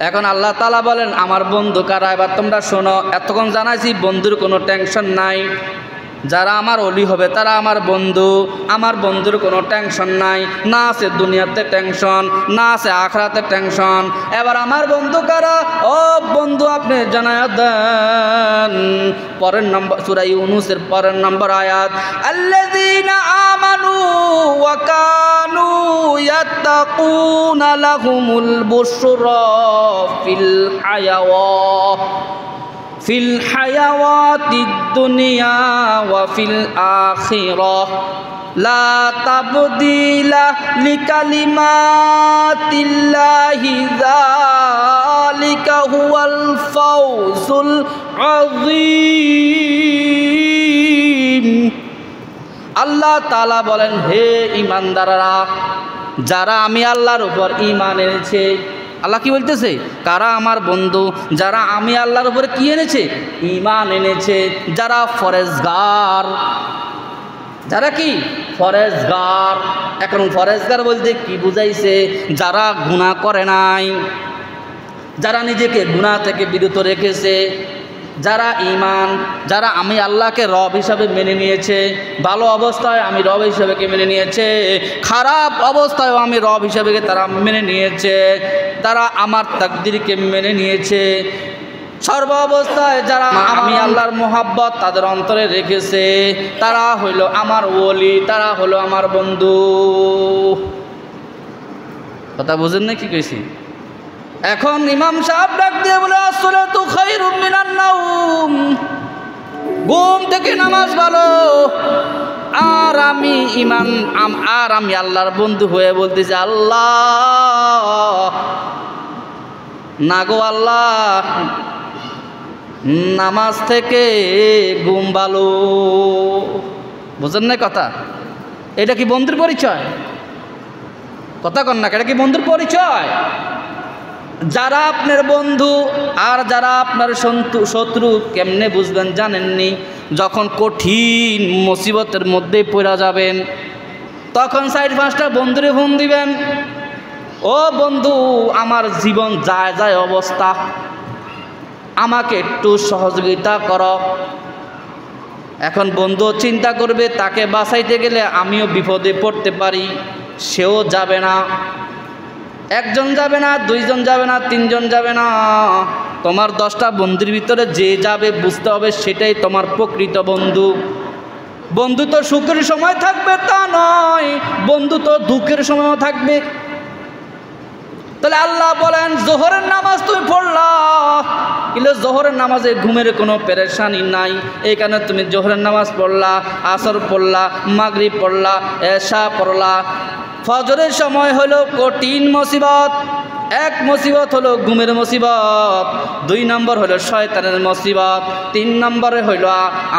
এখন আল্লাহ তাআলা বলেন আমার বন্ধু কারা। এবার তোমরা শোনো, এতক্ষণ জানাইছি বন্ধুর কোনো টেনশন নাই, যারা আমার অলি হবে তারা আমার বন্ধু, আমার বন্ধুর কোনো টেনশন নাই, না আছে দুনিয়াতে টেনশন, না আছে আখিরাতে টেনশন। এবার আমার বন্ধু কারা? ও বন্ধু আপনি জানায়া দেন। পরের নম্বর সূরা ইউনূসের পরের নম্বর আয়াত, আল্লাযীনা আমানু ওয়া কানু ইয়াত্তাকুনা লাহুমুল বুশরা ফিল হায়াওয়াতিদ দুনিয়া ওয়া ফিল আখিরাহ লা তাবদীলা লিকালিমাতিল্লাহি যালিকা হুয়াল ফাওজুল আযীম। আল্লাহ তাআলা বলেন, হে ঈমানদাররা, যারা আমি আল্লাহর উপর ঈমান এনেছে। আল্লাহ কি বলতেছে? কারা আমার বন্ধু? যারা আমি আল্লাহর উপরে কি এনেছে? ঈমান এনেছে। যারা ফরেজগার, যারা কি ফরেজগার। এখন ফরেজগার বলতে কি বুঝাইছে? যারা গুনাহ করে নাই, যারা নিজেকে গুনাহ থেকে বিরত রেখেছে, যারা ঈমান, যারা আমি আল্লাহকে রব হিসাবে মেনে নিয়েছে, ভালো অবস্থায় আমি রব হিসাবে মেনে নিয়েছে, খারাপ অবস্থায়ও আমি রব হিসাবে তারা মেনে নিয়েছে, তারা আমার তাকদীরকে মেনে নিয়েছে, সর্ব অবস্থায় যারা আমি আল্লাহর মোহাব্বত তাদের অন্তরে রেখেছে, তারা হইল আমার ওলি, তারা হলো আমার বন্ধু। কথা বুঝেন না কি কইছি? এখন ইমাম সাহেব ডাক দিয়ে বলে, আসসালাতু খায়রুম মিনান নাওম, ঘুম থেকে নামাজ ভালো। আর আমি আমি আল্লাহর বন্ধু হয়ে বলতেছি, আল্লাহ না গো আল্লাহ, নামাজ থেকে ঘুম ভালো। বুঝেন না কথা? এটা কি বন্ধুর পরিচয়? কথা কন না, এটা কি বন্ধুর পরিচয়? যারা আপনার বন্ধু আর যারা আপনার শত্রু কেমনে বুঝবেন জানেননি? যখন কঠিন মুসিবতের মধ্যে পড়া যাবেন, তখন 4-5টা বন্ধুরে ফোন দিবেন, ও বন্ধু আমার জীবন যায় যায় অবস্থা, আমাকে একটু সহযোগিতা করো। এখন বন্ধু চিন্তা করবে তাকে বাঁচাইতে গেলে আমিও বিপদে পড়তে পারি, সেও যাবে না। একজন যাবে না, 2 জন যাবে না, 3 জন যাবে না, তোমার 10টা বন্ধুর ভিতরে যে যাবে বুঝতে হবে সেটাই তোমার প্রকৃত বন্ধু। বন্ধু তো সুখের সময় থাকবে তা নয়, বন্ধু তো দুঃখের সময়ও থাকবে। তাহলে আল্লাহ বলেন, জোহরের নামাজ তুমি পড়লা, কিন্তু জোহরের নামাজে ঘুমের কোনো পেরেশানি নাই, এই কারণে তুমি জোহরের নামাজ পড়লা, আসর পড়লা, মাগরিব পড়লা, এশা পড়লা। ফজরের সময় হলো কঠিন মুসিবত, এক মুসিবত হলো ঘুমের মুসিবত, 2 নম্বর হলো শয়তানের মুসিবত, 3 নম্বরে হইল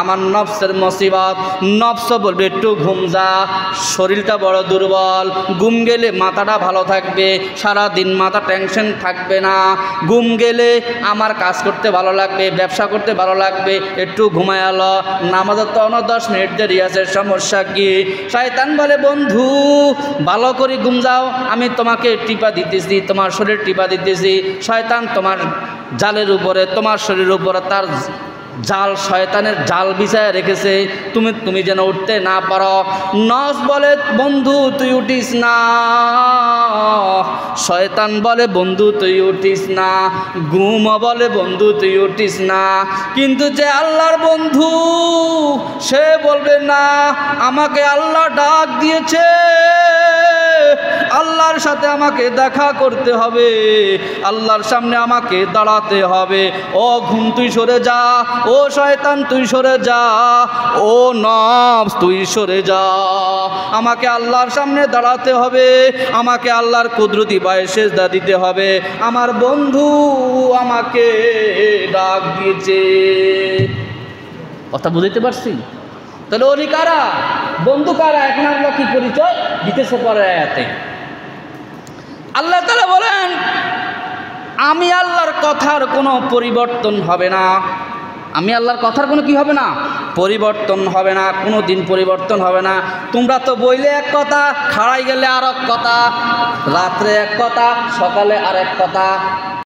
আমার নফসের মুসিবত। নফস বলবে একটু ঘুম যা, শরীরটা বড় দুর্বল, ঘুম গেলে মাথাটা ভালো থাকবে, সারা দিন মাথা টেনশন থাকবে না, ঘুম গেলে আমার কাজ করতে ভালো লাগবে, ব্যবসা করতে ভালো লাগবে, একটু ঘুমায় আলো, নামাজের তো 10 মিনিট দেরি আছে, সমস্যা কি? শয়তান বলে, বন্ধু ভালো করে ঘুম যাও, আমি তোমাকে টিপা দিতেছি, তোমার শরীর টিপা দিতেছি। শয়তান তোমার জালের উপরে, তোমার শরীরের উপরে তার জাল, শয়তানের জাল বিছায় রেখেছে, তুমি যেন উঠতে না পারো। নফস বলে, বন্ধু তুই উঠিস না, শয়তান বলে, বন্ধু তুই উঠিস না, ঘুম বলে, বন্ধু তুই উঠিস না। কিন্তু যে আল্লাহর বন্ধু সে বলবে না, আমাকে আল্লাহ ডাক দিয়েছে, আল্লাহর সাথে আমাকে দেখা করতে হবে, আল্লাহর সামনে আমাকে দাঁড়াতে হবে। ও ঘুম তুই সরে যা, ও শয়তান তুই সরে যা, ও নফস তুই সরে যা, আমাকে আল্লাহর সামনে দাঁড়াতে হবে, আমাকে আল্লাহর কুদরতি পায়ে সেজদা দিতে হবে, আমার বন্ধু আমাকে ডাক দিয়েছে। কথা বুঝতে পারছি? তাহলে ওলি কারা, বন্ধু কারা, এখন আল্লাহ কি পরিচয় দিতেছে পরের আয়াতে। আল্লাহ তাআলা বলেন, আমি আল্লাহর কথার কোনো পরিবর্তন হবে না, আমি আল্লাহর কথার কোনো কি হবে না, পরিবর্তন হবে না, কোনো দিন পরিবর্তন হবে না। তোমরা তো বইলে এক কথা, খাড়াই গেলে আর এক কথা, রাত্রে এক কথা, সকালে আর এক কথা।